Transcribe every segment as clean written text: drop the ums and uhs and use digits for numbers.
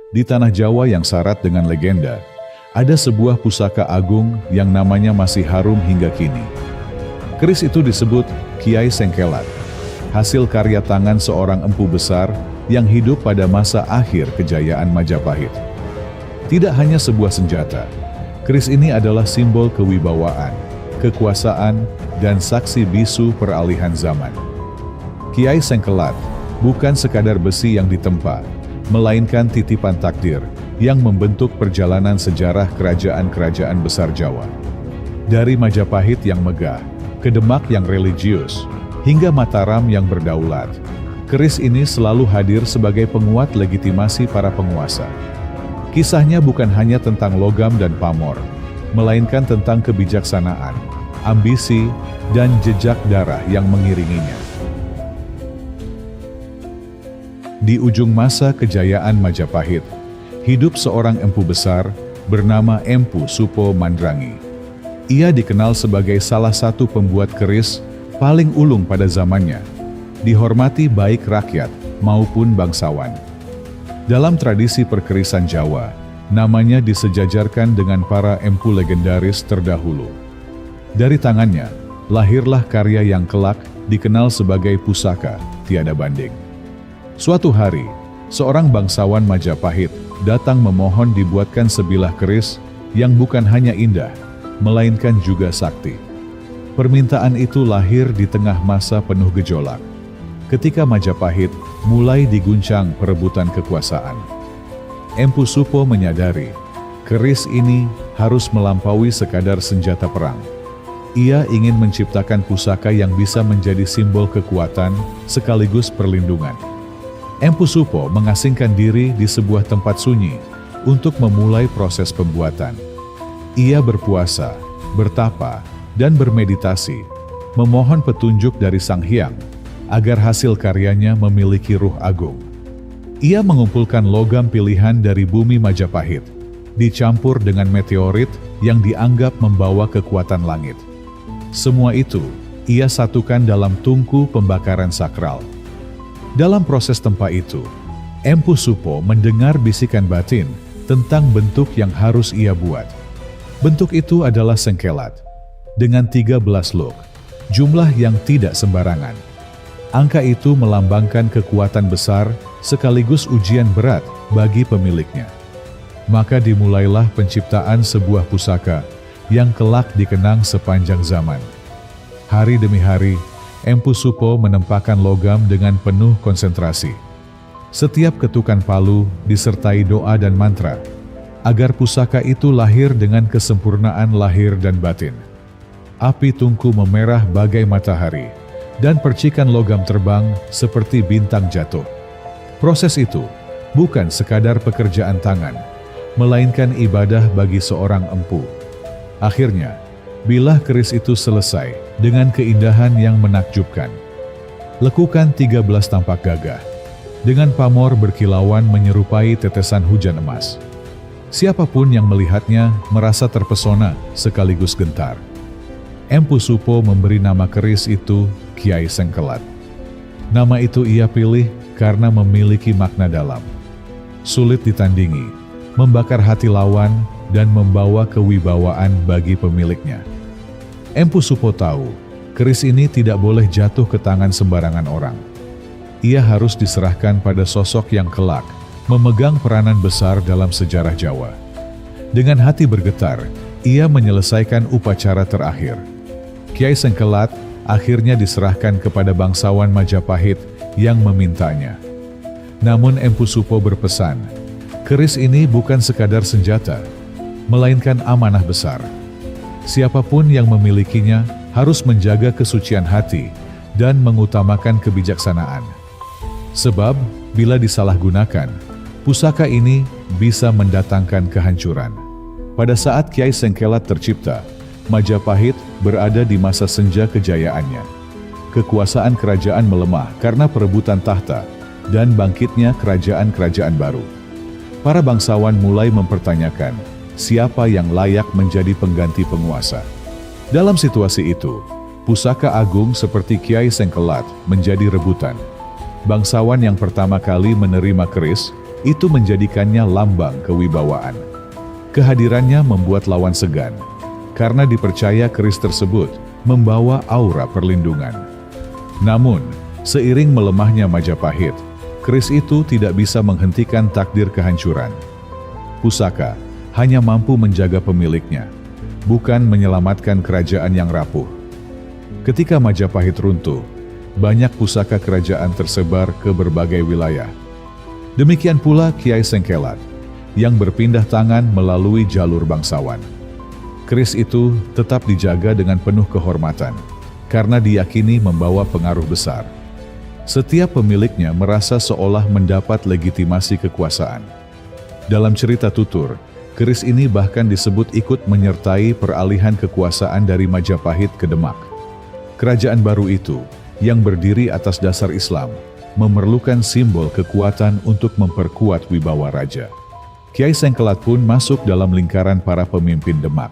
di tanah Jawa yang syarat dengan legenda, ada sebuah pusaka agung yang namanya masih harum hingga kini. Keris itu disebut Kiai Sengkelat, hasil karya tangan seorang empu besar yang hidup pada masa akhir kejayaan Majapahit. Tidak hanya sebuah senjata, keris ini adalah simbol kewibawaan, kekuasaan, dan saksi bisu peralihan zaman. Kiai Sengkelat bukan sekadar besi yang ditempa, melainkan titipan takdir yang membentuk perjalanan sejarah kerajaan-kerajaan besar Jawa. Dari Majapahit yang megah, ke Demak yang religius, hingga Mataram yang berdaulat, keris ini selalu hadir sebagai penguat legitimasi para penguasa. Kisahnya bukan hanya tentang logam dan pamor, melainkan tentang kebijaksanaan, ambisi, dan jejak darah yang mengiringinya. Di ujung masa kejayaan Majapahit, hidup seorang empu besar bernama Empu Supo Mandrangi. Ia dikenal sebagai salah satu pembuat keris paling ulung pada zamannya, dihormati baik rakyat maupun bangsawan. Dalam tradisi perkerisan Jawa, namanya disejajarkan dengan para empu legendaris terdahulu. Dari tangannya, lahirlah karya yang kelak dikenal sebagai pusaka tiada banding. Suatu hari, seorang bangsawan Majapahit datang memohon dibuatkan sebilah keris yang bukan hanya indah, melainkan juga sakti. Permintaan itu lahir di tengah masa penuh gejolak, ketika Majapahit mulai diguncang perebutan kekuasaan. Empu Supo menyadari, keris ini harus melampaui sekadar senjata perang. Ia ingin menciptakan pusaka yang bisa menjadi simbol kekuatan sekaligus perlindungan. Empu Supo mengasingkan diri di sebuah tempat sunyi untuk memulai proses pembuatan. Ia berpuasa, bertapa, dan bermeditasi, memohon petunjuk dari Sang Hyang agar hasil karyanya memiliki ruh agung. Ia mengumpulkan logam pilihan dari bumi Majapahit, dicampur dengan meteorit yang dianggap membawa kekuatan langit. Semua itu ia satukan dalam tungku pembakaran sakral. Dalam proses tempa itu, Empu Supo mendengar bisikan batin tentang bentuk yang harus ia buat. Bentuk itu adalah sengkelat, dengan 13 luk, jumlah yang tidak sembarangan. Angka itu melambangkan kekuatan besar sekaligus ujian berat bagi pemiliknya. Maka dimulailah penciptaan sebuah pusaka yang kelak dikenang sepanjang zaman. Hari demi hari, Empu Supo menempahkan logam dengan penuh konsentrasi. Setiap ketukan palu disertai doa dan mantra, agar pusaka itu lahir dengan kesempurnaan lahir dan batin. Api tungku memerah bagai matahari, dan percikan logam terbang seperti bintang jatuh. Proses itu bukan sekadar pekerjaan tangan, melainkan ibadah bagi seorang empu. Akhirnya, bilah keris itu selesai dengan keindahan yang menakjubkan. Lekukan 13 tampak gagah, dengan pamor berkilauan menyerupai tetesan hujan emas. Siapapun yang melihatnya merasa terpesona sekaligus gentar. Empu Supo memberi nama keris itu Kiai Sengkelat. Nama itu ia pilih karena memiliki makna dalam. Sulit ditandingi, membakar hati lawan, dan membawa kewibawaan bagi pemiliknya. Empu Supo tahu, keris ini tidak boleh jatuh ke tangan sembarangan orang. Ia harus diserahkan pada sosok yang kelak memegang peranan besar dalam sejarah Jawa. Dengan hati bergetar, ia menyelesaikan upacara terakhir. Kiai Sengkelat akhirnya diserahkan kepada bangsawan Majapahit yang memintanya. Namun Empu Supo berpesan, keris ini bukan sekadar senjata, melainkan amanah besar. Siapapun yang memilikinya harus menjaga kesucian hati dan mengutamakan kebijaksanaan. Sebab, bila disalahgunakan, pusaka ini bisa mendatangkan kehancuran. Pada saat Kiai Sengkelat tercipta, Majapahit berada di masa senja kejayaannya. Kekuasaan kerajaan melemah karena perebutan tahta dan bangkitnya kerajaan-kerajaan baru. Para bangsawan mulai mempertanyakan siapa yang layak menjadi pengganti penguasa. Dalam situasi itu, pusaka agung seperti Kiai Sengkelat menjadi rebutan. Bangsawan yang pertama kali menerima keris Itu menjadikannya lambang kewibawaan. Kehadirannya membuat lawan segan, karena dipercaya keris tersebut membawa aura perlindungan. Namun, seiring melemahnya Majapahit, keris itu tidak bisa menghentikan takdir kehancuran. Pusaka hanya mampu menjaga pemiliknya, bukan menyelamatkan kerajaan yang rapuh. Ketika Majapahit runtuh, banyak pusaka kerajaan tersebar ke berbagai wilayah. Demikian pula Kiai Sengkelat, yang berpindah tangan melalui jalur bangsawan. Keris itu tetap dijaga dengan penuh kehormatan, karena diyakini membawa pengaruh besar. Setiap pemiliknya merasa seolah mendapat legitimasi kekuasaan. Dalam cerita tutur, keris ini bahkan disebut ikut menyertai peralihan kekuasaan dari Majapahit ke Demak. Kerajaan baru itu, yang berdiri atas dasar Islam, memerlukan simbol kekuatan untuk memperkuat wibawa raja. Kiai Sengkelat pun masuk dalam lingkaran para pemimpin Demak.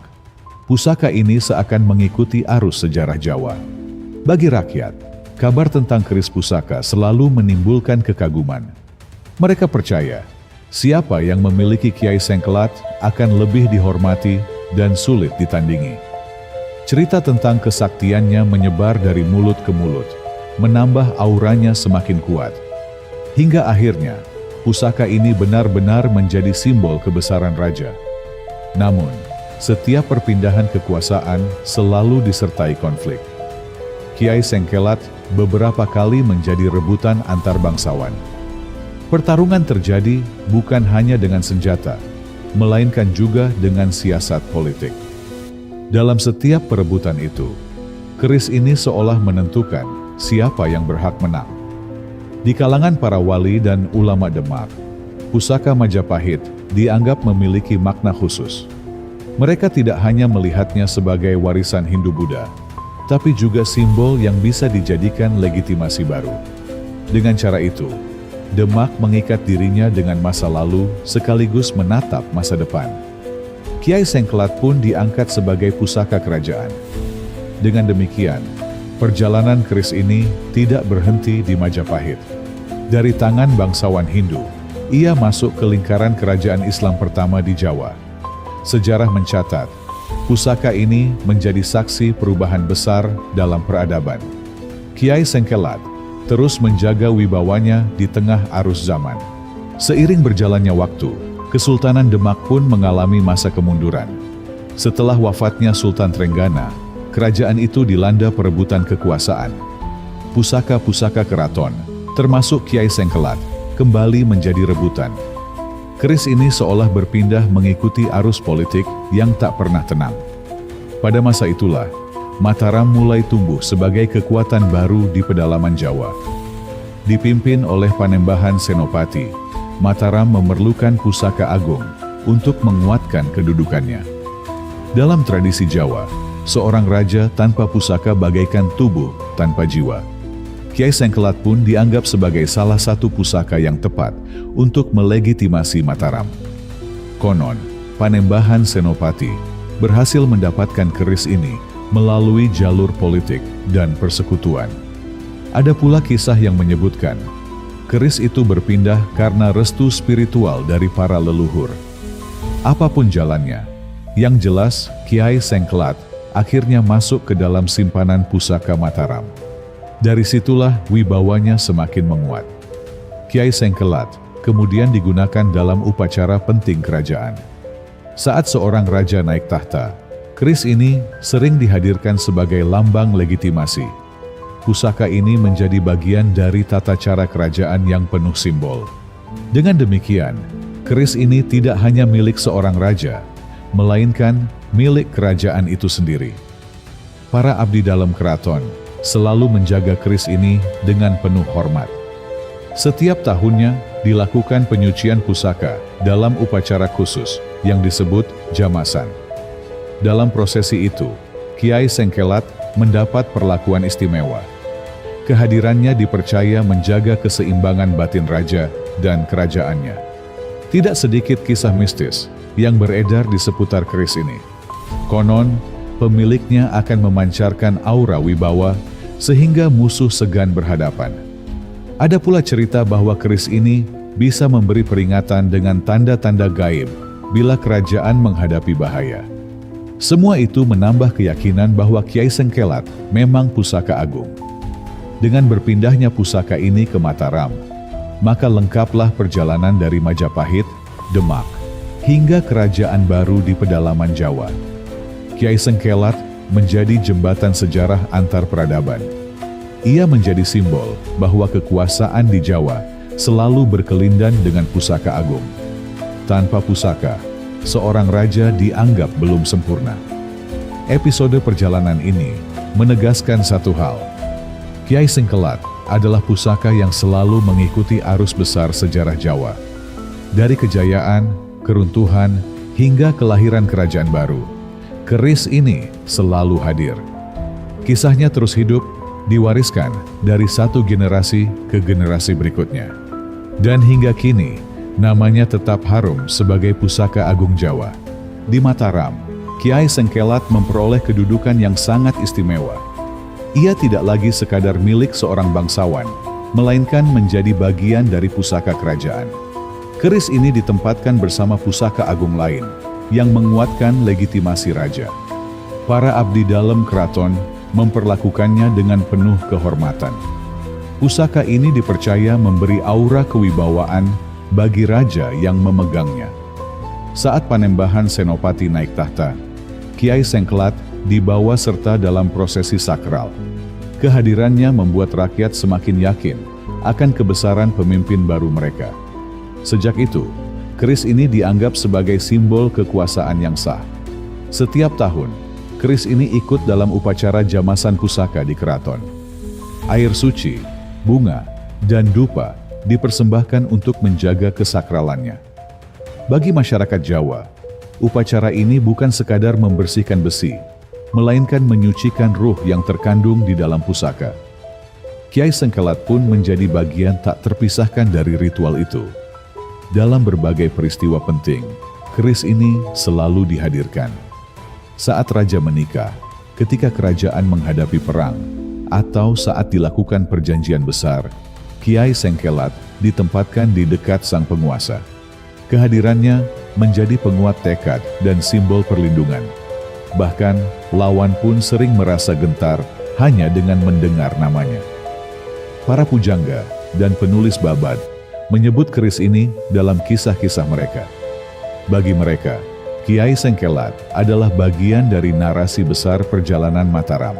Pusaka ini seakan mengikuti arus sejarah Jawa. Bagi rakyat, kabar tentang keris pusaka selalu menimbulkan kekaguman. Mereka percaya, siapa yang memiliki Kiai Sengkelat akan lebih dihormati dan sulit ditandingi. Cerita tentang kesaktiannya menyebar dari mulut ke mulut, menambah auranya semakin kuat. Hingga akhirnya, pusaka ini benar-benar menjadi simbol kebesaran raja. Namun, setiap perpindahan kekuasaan selalu disertai konflik. Kiai Sengkelat beberapa kali menjadi rebutan antar bangsawan. Pertarungan terjadi bukan hanya dengan senjata, melainkan juga dengan siasat politik. Dalam setiap perebutan itu, keris ini seolah menentukan siapa yang berhak menang. Di kalangan para wali dan ulama Demak, pusaka Majapahit dianggap memiliki makna khusus. Mereka tidak hanya melihatnya sebagai warisan Hindu-Buddha, tapi juga simbol yang bisa dijadikan legitimasi baru. Dengan cara itu, Demak mengikat dirinya dengan masa lalu sekaligus menatap masa depan. Kiai Sengkelat pun diangkat sebagai pusaka kerajaan. Dengan demikian, perjalanan keris ini tidak berhenti di Majapahit. Dari tangan bangsawan Hindu, ia masuk ke lingkaran kerajaan Islam pertama di Jawa. Sejarah mencatat, pusaka ini menjadi saksi perubahan besar dalam peradaban. Kiai Sengkelat terus menjaga wibawanya di tengah arus zaman. Seiring berjalannya waktu, Kesultanan Demak pun mengalami masa kemunduran. Setelah wafatnya Sultan Trenggana, kerajaan itu dilanda perebutan kekuasaan. Pusaka-pusaka keraton, termasuk Kiai Sengkelat, kembali menjadi rebutan. Keris ini seolah berpindah mengikuti arus politik yang tak pernah tenang. Pada masa itulah, Mataram mulai tumbuh sebagai kekuatan baru di pedalaman Jawa. Dipimpin oleh Panembahan Senopati, Mataram memerlukan pusaka agung untuk menguatkan kedudukannya. Dalam tradisi Jawa, seorang raja tanpa pusaka bagaikan tubuh tanpa jiwa. Kiai Sengkelat pun dianggap sebagai salah satu pusaka yang tepat untuk melegitimasi Mataram. Konon, Panembahan Senopati berhasil mendapatkan keris ini melalui jalur politik dan persekutuan. Ada pula kisah yang menyebutkan, keris itu berpindah karena restu spiritual dari para leluhur. Apapun jalannya, yang jelas Kiai Sengkelat akhirnya masuk ke dalam simpanan pusaka Mataram. Dari situlah wibawanya semakin menguat. Kiai Sengkelat kemudian digunakan dalam upacara penting kerajaan. Saat seorang raja naik tahta, keris ini sering dihadirkan sebagai lambang legitimasi. Pusaka ini menjadi bagian dari tata cara kerajaan yang penuh simbol. Dengan demikian, keris ini tidak hanya milik seorang raja, melainkan milik kerajaan itu sendiri. Para abdi dalam keraton selalu menjaga keris ini dengan penuh hormat. Setiap tahunnya dilakukan penyucian pusaka dalam upacara khusus yang disebut jamasan. Dalam prosesi itu, Kiai Sengkelat mendapat perlakuan istimewa. Kehadirannya dipercaya menjaga keseimbangan batin raja dan kerajaannya. Tidak sedikit kisah mistis yang beredar di seputar keris ini. Konon, pemiliknya akan memancarkan aura wibawa sehingga musuh segan berhadapan. Ada pula cerita bahwa keris ini bisa memberi peringatan dengan tanda-tanda gaib bila kerajaan menghadapi bahaya. Semua itu menambah keyakinan bahwa Kiai Sengkelat memang pusaka agung. Dengan berpindahnya pusaka ini ke Mataram, maka lengkaplah perjalanan dari Majapahit, Demak, hingga kerajaan baru di pedalaman Jawa. Kiai Sengkelat menjadi jembatan sejarah antar peradaban. Ia menjadi simbol bahwa kekuasaan di Jawa selalu berkelindan dengan pusaka agung. Tanpa pusaka, seorang raja dianggap belum sempurna. Episode perjalanan ini menegaskan satu hal. Kiai Sengkelat adalah pusaka yang selalu mengikuti arus besar sejarah Jawa. Dari kejayaan, keruntuhan, hingga kelahiran kerajaan baru, keris ini selalu hadir. Kisahnya terus hidup, diwariskan dari satu generasi ke generasi berikutnya. Dan hingga kini, namanya tetap harum sebagai pusaka agung Jawa. Di Mataram, Kiai Sengkelat memperoleh kedudukan yang sangat istimewa. Ia tidak lagi sekadar milik seorang bangsawan, melainkan menjadi bagian dari pusaka kerajaan. Keris ini ditempatkan bersama pusaka agung lain, yang menguatkan legitimasi raja. Para abdi dalam keraton memperlakukannya dengan penuh kehormatan. Pusaka ini dipercaya memberi aura kewibawaan bagi raja yang memegangnya. Saat Panembahan Senopati naik tahta, Kiai Sengkelat dibawa serta dalam prosesi sakral. Kehadirannya membuat rakyat semakin yakin akan kebesaran pemimpin baru mereka. Sejak itu, keris ini dianggap sebagai simbol kekuasaan yang sah. Setiap tahun, keris ini ikut dalam upacara jamasan pusaka di keraton. Air suci, bunga, dan dupa dipersembahkan untuk menjaga kesakralannya. Bagi masyarakat Jawa, upacara ini bukan sekadar membersihkan besi, melainkan menyucikan ruh yang terkandung di dalam pusaka. Kiai Sengkelat pun menjadi bagian tak terpisahkan dari ritual itu. Dalam berbagai peristiwa penting, keris ini selalu dihadirkan. Saat raja menikah, ketika kerajaan menghadapi perang, atau saat dilakukan perjanjian besar, Kiai Sengkelat ditempatkan di dekat sang penguasa. Kehadirannya menjadi penguat tekad dan simbol perlindungan. Bahkan, lawan pun sering merasa gentar hanya dengan mendengar namanya. Para pujangga dan penulis babad menyebut keris ini dalam kisah-kisah mereka. Bagi mereka, Kiai Sengkelat adalah bagian dari narasi besar perjalanan Mataram.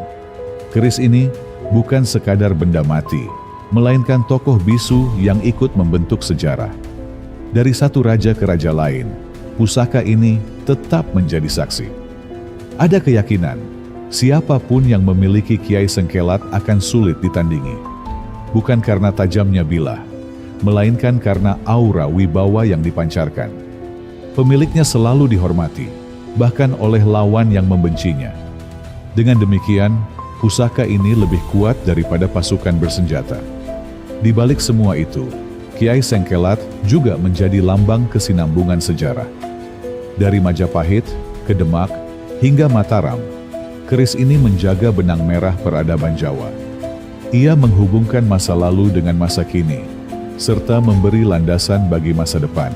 Keris ini bukan sekadar benda mati, melainkan tokoh bisu yang ikut membentuk sejarah. Dari satu raja ke raja lain, pusaka ini tetap menjadi saksi. Ada keyakinan, siapapun yang memiliki Kiai Sengkelat akan sulit ditandingi. Bukan karena tajamnya bilah, melainkan karena aura wibawa yang dipancarkan. Pemiliknya selalu dihormati, bahkan oleh lawan yang membencinya. Dengan demikian, pusaka ini lebih kuat daripada pasukan bersenjata. Di balik semua itu, Kiai Sengkelat juga menjadi lambang kesinambungan sejarah. Dari Majapahit ke Demak hingga Mataram, keris ini menjaga benang merah peradaban Jawa. Ia menghubungkan masa lalu dengan masa kini, serta memberi landasan bagi masa depan.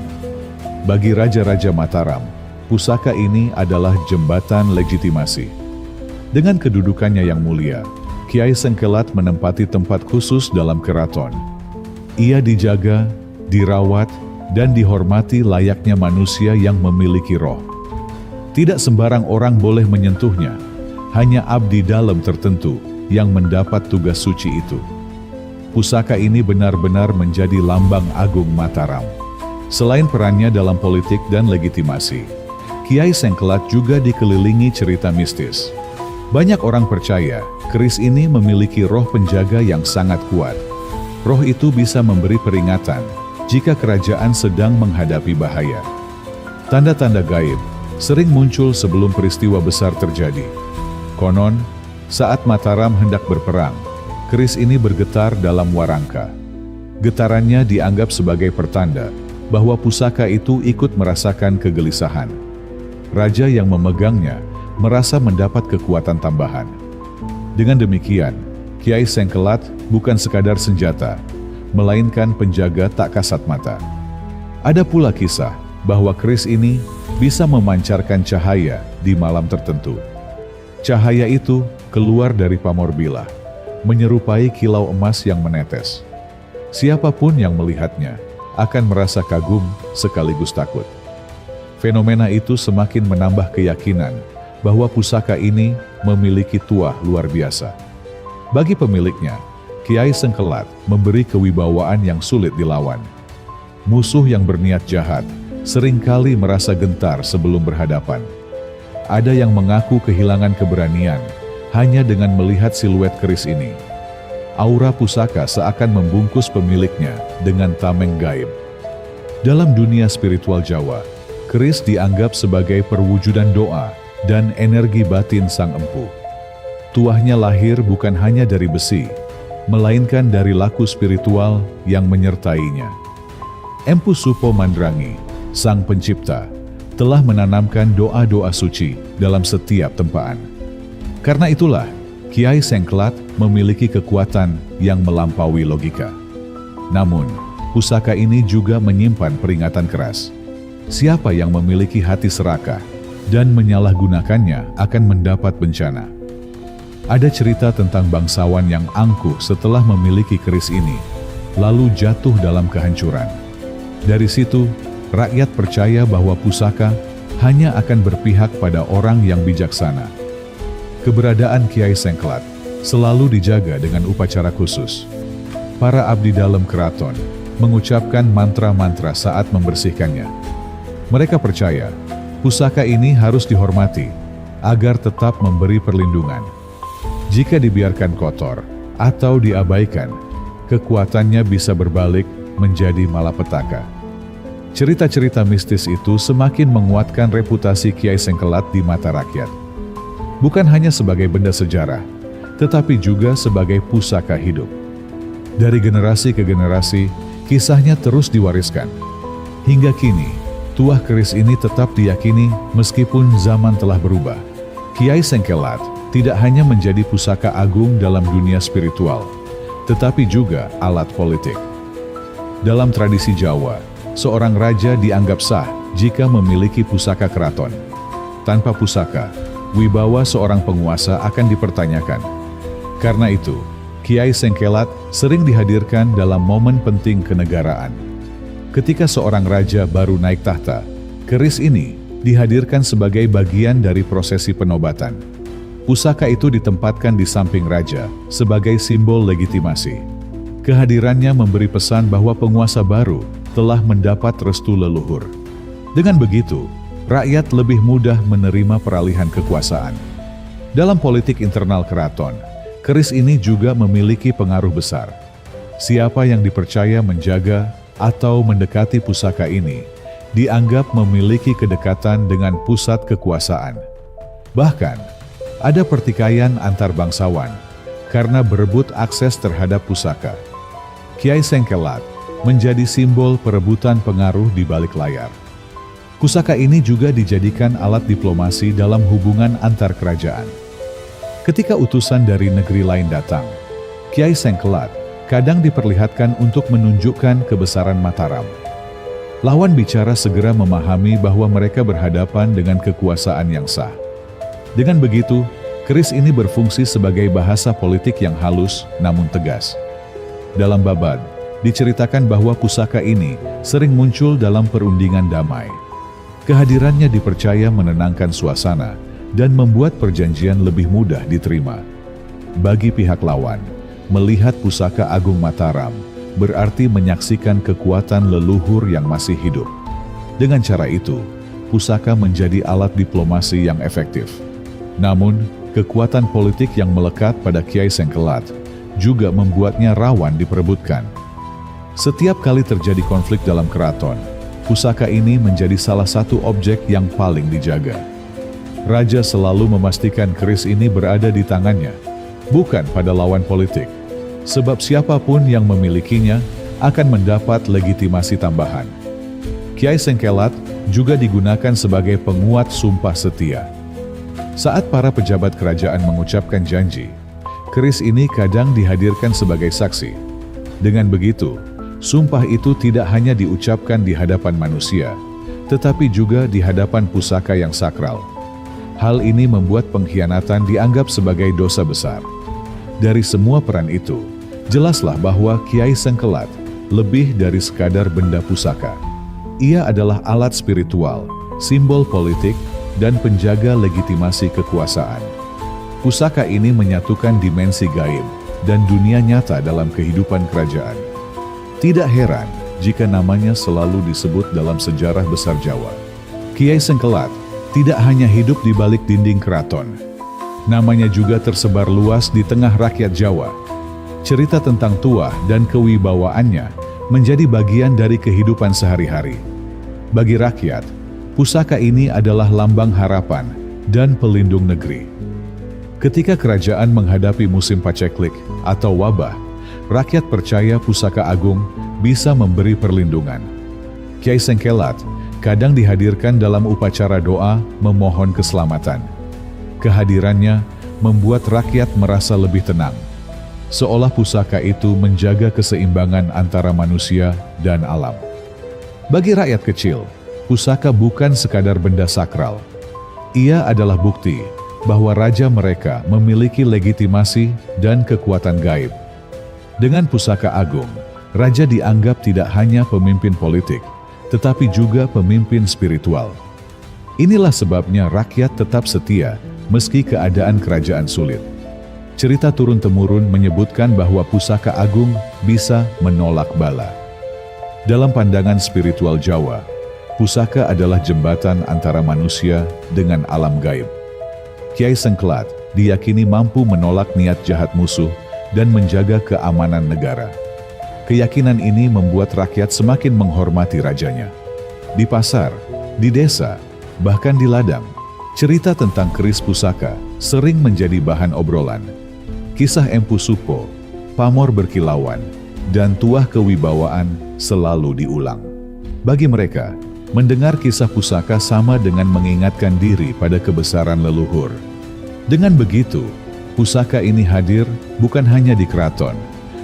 Bagi raja-raja Mataram, pusaka ini adalah jembatan legitimasi. Dengan kedudukannya yang mulia, Kiai Sengkelat menempati tempat khusus dalam keraton. Ia dijaga, dirawat, dan dihormati layaknya manusia yang memiliki roh. Tidak sembarang orang boleh menyentuhnya, hanya abdi dalam tertentu yang mendapat tugas suci itu. Pusaka ini benar-benar menjadi lambang agung Mataram. Selain perannya dalam politik dan legitimasi, Kiai Sengkelat juga dikelilingi cerita mistis. Banyak orang percaya keris ini memiliki roh penjaga yang sangat kuat. Roh itu bisa memberi peringatan jika kerajaan sedang menghadapi bahaya. Tanda-tanda gaib sering muncul sebelum peristiwa besar terjadi. Konon, saat Mataram hendak berperang, keris ini bergetar dalam warangka. Getarannya dianggap sebagai pertanda bahwa pusaka itu ikut merasakan kegelisahan. Raja yang memegangnya merasa mendapat kekuatan tambahan. Dengan demikian, Kiai Sengkelat bukan sekadar senjata, melainkan penjaga tak kasat mata. Ada pula kisah bahwa keris ini bisa memancarkan cahaya di malam tertentu. Cahaya itu keluar dari pamor bilah, menyerupai kilau emas yang menetes. Siapapun yang melihatnya akan merasa kagum sekaligus takut. Fenomena itu semakin menambah keyakinan bahwa pusaka ini memiliki tuah luar biasa. Bagi pemiliknya, Kiai Sengkelat memberi kewibawaan yang sulit dilawan. Musuh yang berniat jahat seringkali merasa gentar sebelum berhadapan. Ada yang mengaku kehilangan keberanian hanya dengan melihat siluet keris ini. Aura pusaka seakan membungkus pemiliknya dengan tameng gaib. Dalam dunia spiritual Jawa, keris dianggap sebagai perwujudan doa dan energi batin sang empu. Tuahnya lahir bukan hanya dari besi, melainkan dari laku spiritual yang menyertainya. Empu Supo Mandrangi, sang pencipta, telah menanamkan doa-doa suci dalam setiap tempaan. Karena itulah, Kiai Sengkelat memiliki kekuatan yang melampaui logika. Namun, pusaka ini juga menyimpan peringatan keras. Siapa yang memiliki hati serakah dan menyalahgunakannya akan mendapat bencana. Ada cerita tentang bangsawan yang angkuh setelah memiliki keris ini, lalu jatuh dalam kehancuran. Dari situ, rakyat percaya bahwa pusaka hanya akan berpihak pada orang yang bijaksana. Keberadaan Kiai Sengkelat selalu dijaga dengan upacara khusus. Para abdi dalam keraton mengucapkan mantra-mantra saat membersihkannya. Mereka percaya pusaka ini harus dihormati agar tetap memberi perlindungan. Jika dibiarkan kotor atau diabaikan, kekuatannya bisa berbalik menjadi malapetaka. Cerita-cerita mistis itu semakin menguatkan reputasi Kiai Sengkelat di mata rakyat. Bukan hanya sebagai benda sejarah, tetapi juga sebagai pusaka hidup. Dari generasi ke generasi, kisahnya terus diwariskan. Hingga kini, tuah keris ini tetap diyakini meskipun zaman telah berubah. Kiai Sengkelat tidak hanya menjadi pusaka agung dalam dunia spiritual, tetapi juga alat politik. Dalam tradisi Jawa, seorang raja dianggap sah jika memiliki pusaka keraton. Tanpa pusaka, wibawa seorang penguasa akan dipertanyakan. Karena itu, Kiai Sengkelat sering dihadirkan dalam momen penting kenegaraan. Ketika seorang raja baru naik tahta, keris ini dihadirkan sebagai bagian dari prosesi penobatan. Pusaka itu ditempatkan di samping raja sebagai simbol legitimasi. Kehadirannya memberi pesan bahwa penguasa baru telah mendapat restu leluhur. Dengan begitu, rakyat lebih mudah menerima peralihan kekuasaan. Dalam politik internal keraton, keris ini juga memiliki pengaruh besar. Siapa yang dipercaya menjaga atau mendekati pusaka ini dianggap memiliki kedekatan dengan pusat kekuasaan. Bahkan, ada pertikaian antar bangsawan karena berebut akses terhadap pusaka. Kiai Sengkelat menjadi simbol perebutan pengaruh di balik layar. Pusaka ini juga dijadikan alat diplomasi dalam hubungan antar kerajaan. Ketika utusan dari negeri lain datang, Kiai Sengkelat kadang diperlihatkan untuk menunjukkan kebesaran Mataram. Lawan bicara segera memahami bahwa mereka berhadapan dengan kekuasaan yang sah. Dengan begitu, keris ini berfungsi sebagai bahasa politik yang halus namun tegas. Dalam Babad, diceritakan bahwa pusaka ini sering muncul dalam perundingan damai. Kehadirannya dipercaya menenangkan suasana dan membuat perjanjian lebih mudah diterima. Bagi pihak lawan, melihat pusaka Agung Mataram berarti menyaksikan kekuatan leluhur yang masih hidup. Dengan cara itu, pusaka menjadi alat diplomasi yang efektif. Namun, kekuatan politik yang melekat pada Kiai Sengkelat juga membuatnya rawan diperebutkan. Setiap kali terjadi konflik dalam keraton, pusaka ini menjadi salah satu objek yang paling dijaga. Raja selalu memastikan keris ini berada di tangannya, bukan pada lawan politik, sebab siapapun yang memilikinya akan mendapat legitimasi tambahan. Kiai Sengkelat juga digunakan sebagai penguat sumpah setia. Saat para pejabat kerajaan mengucapkan janji, keris ini kadang dihadirkan sebagai saksi. Dengan begitu, sumpah itu tidak hanya diucapkan di hadapan manusia, tetapi juga di hadapan pusaka yang sakral. Hal ini membuat pengkhianatan dianggap sebagai dosa besar. Dari semua peran itu, jelaslah bahwa Kiai Sengkelat lebih dari sekadar benda pusaka. Ia adalah alat spiritual, simbol politik, dan penjaga legitimasi kekuasaan. Pusaka ini menyatukan dimensi gaib dan dunia nyata dalam kehidupan kerajaan. Tidak heran jika namanya selalu disebut dalam sejarah besar Jawa. Kiai Sengkelat tidak hanya hidup di balik dinding keraton. Namanya juga tersebar luas di tengah rakyat Jawa. Cerita tentang Tuah dan kewibawaannya menjadi bagian dari kehidupan sehari-hari. Bagi rakyat, pusaka ini adalah lambang harapan dan pelindung negeri. Ketika kerajaan menghadapi musim paceklik atau wabah, rakyat percaya pusaka agung bisa memberi perlindungan. Kiai Sengkelat kadang dihadirkan dalam upacara doa memohon keselamatan. Kehadirannya membuat rakyat merasa lebih tenang, seolah pusaka itu menjaga keseimbangan antara manusia dan alam. Bagi rakyat kecil, pusaka bukan sekadar benda sakral. Ia adalah bukti bahwa raja mereka memiliki legitimasi dan kekuatan gaib. Dengan pusaka agung, raja dianggap tidak hanya pemimpin politik, tetapi juga pemimpin spiritual. Inilah sebabnya rakyat tetap setia meski keadaan kerajaan sulit. Cerita turun-temurun menyebutkan bahwa pusaka agung bisa menolak bala. Dalam pandangan spiritual Jawa, pusaka adalah jembatan antara manusia dengan alam gaib. Kiai Sengkelat diyakini mampu menolak niat jahat musuh dan menjaga keamanan negara. Keyakinan ini membuat rakyat semakin menghormati rajanya. Di pasar, di desa, bahkan di ladang, cerita tentang keris pusaka sering menjadi bahan obrolan. Kisah Empu Supo, pamor berkilauan, dan tuah kewibawaan selalu diulang. Bagi mereka, mendengar kisah pusaka sama dengan mengingatkan diri pada kebesaran leluhur. Dengan begitu, pusaka ini hadir bukan hanya di keraton,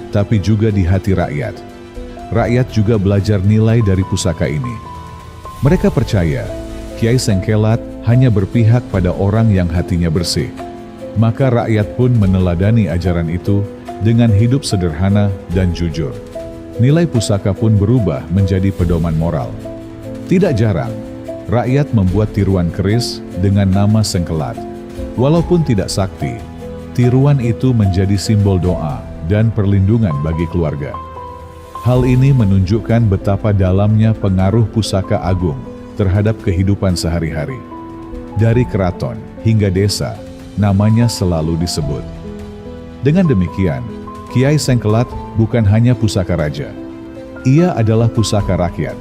tapi juga di hati rakyat. Rakyat juga belajar nilai dari pusaka ini. Mereka percaya Kiai Sengkelat hanya berpihak pada orang yang hatinya bersih. Maka rakyat pun meneladani ajaran itu dengan hidup sederhana dan jujur. Nilai pusaka pun berubah menjadi pedoman moral. Tidak jarang, rakyat membuat tiruan keris dengan nama Sengkelat. Walaupun tidak sakti, tiruan itu menjadi simbol doa dan perlindungan bagi keluarga. Hal ini menunjukkan betapa dalamnya pengaruh pusaka agung terhadap kehidupan sehari-hari. Dari keraton hingga desa, namanya selalu disebut. Dengan demikian, Kiai Sengkelat bukan hanya pusaka raja. Ia adalah pusaka rakyat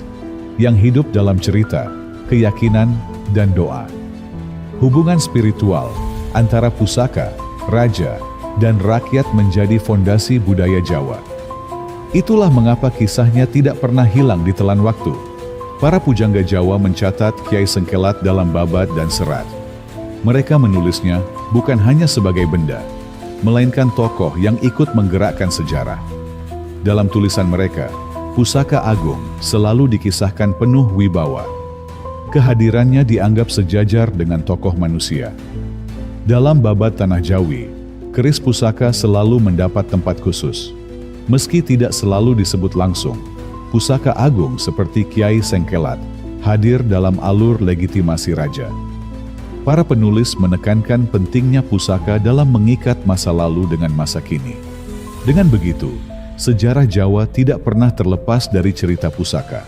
yang hidup dalam cerita, keyakinan, dan doa. Hubungan spiritual antara pusaka, raja, dan rakyat menjadi fondasi budaya Jawa. Itulah mengapa kisahnya tidak pernah hilang di telan waktu. Para pujangga Jawa mencatat Kiai Sengkelat dalam babad dan serat. Mereka menulisnya bukan hanya sebagai benda, melainkan tokoh yang ikut menggerakkan sejarah. Dalam tulisan mereka, pusaka agung selalu dikisahkan penuh wibawa. Kehadirannya dianggap sejajar dengan tokoh manusia. Dalam babad Tanah Jawi, keris pusaka selalu mendapat tempat khusus. Meski tidak selalu disebut langsung, pusaka agung seperti Kiai Sengkelat hadir dalam alur legitimasi raja. Para penulis menekankan pentingnya pusaka dalam mengikat masa lalu dengan masa kini. Dengan begitu, sejarah Jawa tidak pernah terlepas dari cerita pusaka.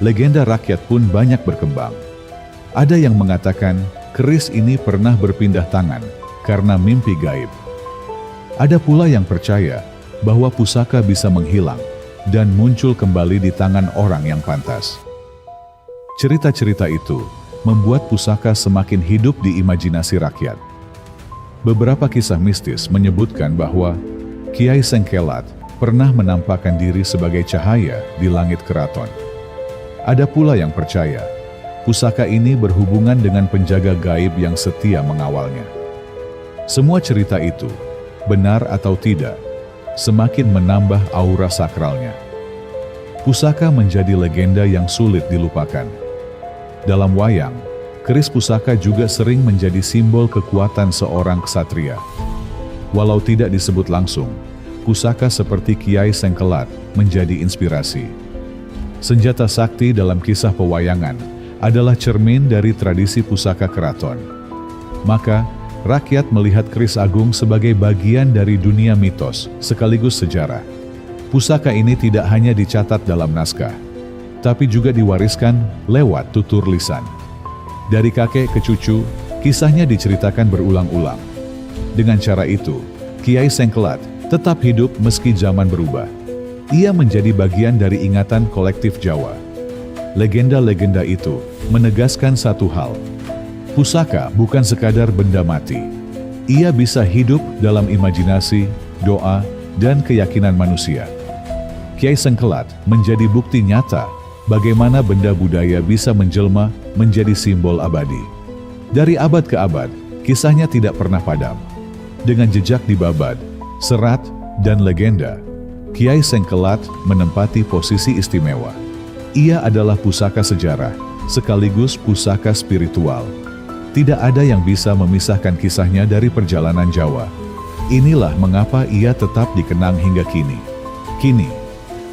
Legenda rakyat pun banyak berkembang. Ada yang mengatakan keris ini pernah berpindah tangan karena mimpi gaib. Ada pula yang percaya bahwa pusaka bisa menghilang dan muncul kembali di tangan orang yang pantas. Cerita-cerita itu membuat pusaka semakin hidup di imajinasi rakyat. Beberapa kisah mistis menyebutkan bahwa Kiai Sengkelat pernah menampakkan diri sebagai cahaya di langit keraton. Ada pula yang percaya pusaka ini berhubungan dengan penjaga gaib yang setia mengawalnya. Semua cerita itu, benar atau tidak, semakin menambah aura sakralnya. Pusaka menjadi legenda yang sulit dilupakan. Dalam wayang, keris pusaka juga sering menjadi simbol kekuatan seorang ksatria. Walau tidak disebut langsung, pusaka seperti Kiai Sengkelat menjadi inspirasi. Senjata sakti dalam kisah pewayangan adalah cermin dari tradisi pusaka keraton. Maka, rakyat melihat keris agung sebagai bagian dari dunia mitos sekaligus sejarah. Pusaka ini tidak hanya dicatat dalam naskah, tapi juga diwariskan lewat tutur lisan. Dari kakek ke cucu, kisahnya diceritakan berulang-ulang. Dengan cara itu, Kiai Sengkelat tetap hidup meski zaman berubah. Ia menjadi bagian dari ingatan kolektif Jawa. Legenda-legenda itu menegaskan satu hal. Pusaka bukan sekadar benda mati. Ia bisa hidup dalam imajinasi, doa, dan keyakinan manusia. Kiai Sengkelat menjadi bukti nyata bagaimana benda budaya bisa menjelma menjadi simbol abadi. Dari abad ke abad, kisahnya tidak pernah padam. Dengan jejak di babad, serat, dan legenda, Kiai Sengkelat menempati posisi istimewa. Ia adalah pusaka sejarah, sekaligus pusaka spiritual. Tidak ada yang bisa memisahkan kisahnya dari perjalanan Jawa. Inilah mengapa ia tetap dikenang hingga kini. Kini,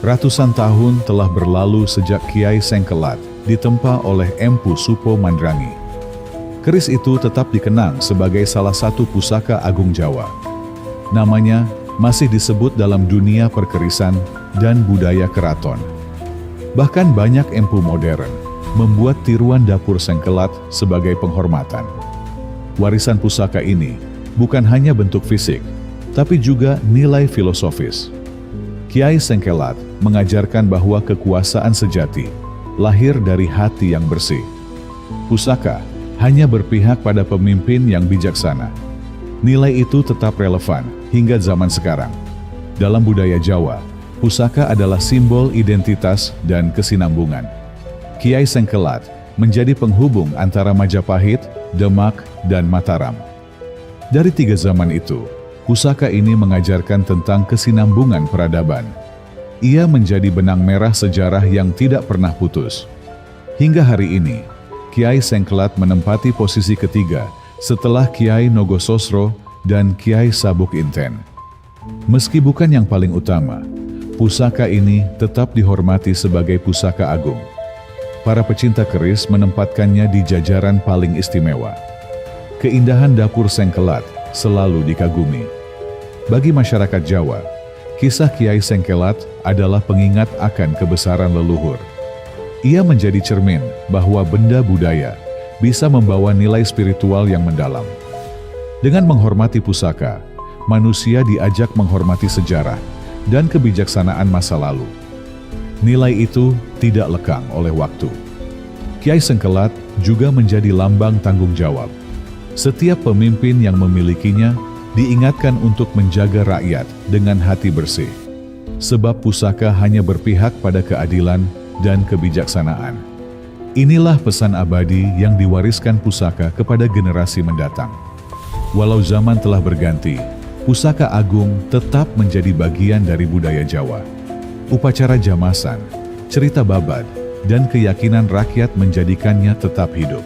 ratusan tahun telah berlalu sejak Kiai Sengkelat ditempa oleh Empu Supo Mandrangi. Keris itu tetap dikenang sebagai salah satu pusaka agung Jawa. Namanya masih disebut dalam dunia perkerisan dan budaya keraton. Bahkan banyak empu modern membuat tiruan dapur Sengkelat sebagai penghormatan. Warisan pusaka ini bukan hanya bentuk fisik, tapi juga nilai filosofis. Kiai Sengkelat mengajarkan bahwa kekuasaan sejati lahir dari hati yang bersih. Pusaka hanya berpihak pada pemimpin yang bijaksana. Nilai itu tetap relevan hingga zaman sekarang. Dalam budaya Jawa, pusaka adalah simbol identitas dan kesinambungan. Kiai Sengkelat menjadi penghubung antara Majapahit, Demak, dan Mataram. Dari tiga zaman itu, pusaka ini mengajarkan tentang kesinambungan peradaban. Ia menjadi benang merah sejarah yang tidak pernah putus. Hingga hari ini, Kiai Sengkelat menempati posisi ketiga setelah Kiai Nogososro dan Kiai Sabuk Inten. Meski bukan yang paling utama, pusaka ini tetap dihormati sebagai pusaka agung. Para pecinta keris menempatkannya di jajaran paling istimewa. Keindahan dapur Sengkelat selalu dikagumi. Bagi masyarakat Jawa, kisah Kiai Sengkelat adalah pengingat akan kebesaran leluhur. Ia menjadi cermin bahwa benda budaya bisa membawa nilai spiritual yang mendalam. Dengan menghormati pusaka, manusia diajak menghormati sejarah dan kebijaksanaan masa lalu. Nilai itu tidak lekang oleh waktu. Kiai Sengkelat juga menjadi lambang tanggung jawab. Setiap pemimpin yang memilikinya diingatkan untuk menjaga rakyat dengan hati bersih. Sebab pusaka hanya berpihak pada keadilan dan kebijaksanaan. Inilah pesan abadi yang diwariskan pusaka kepada generasi mendatang. Walau zaman telah berganti, pusaka agung tetap menjadi bagian dari budaya Jawa. Upacara jamasan, cerita babad, dan keyakinan rakyat menjadikannya tetap hidup.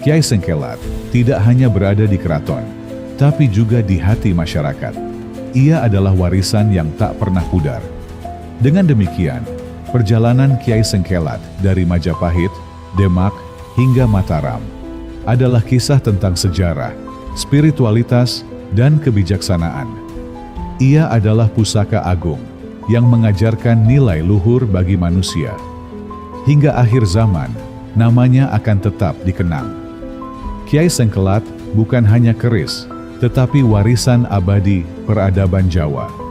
Kiai Sengkelat tidak hanya berada di keraton, tapi juga di hati masyarakat. Ia adalah warisan yang tak pernah pudar. Dengan demikian, perjalanan Kiai Sengkelat dari Majapahit, Demak, hingga Mataram adalah kisah tentang sejarah, spiritualitas, dan kebijaksanaan. Ia adalah pusaka agung yang mengajarkan nilai luhur bagi manusia. Hingga akhir zaman, namanya akan tetap dikenang. Kiai Sengkelat bukan hanya keris, tetapi warisan abadi peradaban Jawa.